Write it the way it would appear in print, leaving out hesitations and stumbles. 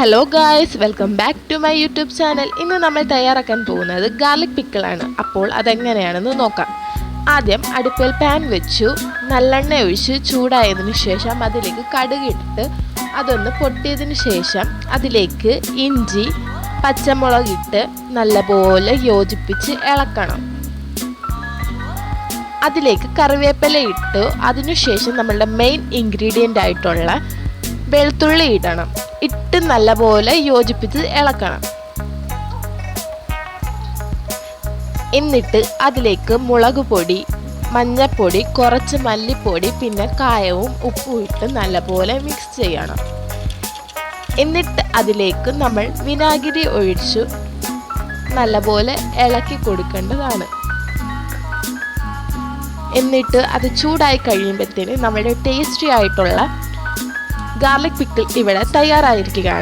Hello guys, welcome back to my YouTube channel. ഇന്ന് നമ്മൾ തയ്യാറാക്കാൻ പോകുന്നത് ഗാർലിക് പിക്കിളാണ്. അപ്പോൾ അതെങ്ങനെയാണെന്ന് നോക്കാം. ആദ്യം അടുപ്പിൽ പാൻ വെച്ചു, നല്ലെണ്ണ ഒഴിച്ച് ചൂടായതിനു ശേഷം അതിലേക്ക് കടുകിട്ട് അതൊന്ന് പൊട്ടിയതിന് ശേഷം അതിലേക്ക് ഇഞ്ചി പച്ചമുളകിട്ട് നല്ലപോലെ യോജിപ്പിച്ച് ഇളക്കണം. അതിലേക്ക് കറിവേപ്പില ഇട്ട് അതിനുശേഷം നമ്മളുടെ മെയിൻ ഇൻഗ്രീഡിയൻ്റ് ആയിട്ടുള്ള വെളുത്തുള്ളി ഇടണം. ഇട്ട് നല്ലപോലെ യോജിപ്പിച്ച് ഇളക്കണം. എന്നിട്ട് അതിലേക്ക് മുളക് പൊടി, മഞ്ഞൾപ്പൊടി, കുറച്ച് മല്ലിപ്പൊടി, പിന്നെ കായവും ഉപ്പും ഇട്ട് നല്ലപോലെ മിക്സ് ചെയ്യണം. എന്നിട്ട് അതിലേക്ക് നമ്മൾ വിനാഗിരി ഒഴിച്ചു നല്ലപോലെ ഇളക്കി കൊടുക്കേണ്ടതാണ്. എന്നിട്ട് അത് ചൂടായി കഴിയുമ്പോഴത്തേന് നമ്മുടെ ടേസ്റ്റി ആയിട്ടുള്ള ഗാർലിക് പിക്കിൾ ഇവിടെ തയ്യാറായിരിക്കുകയാണ്.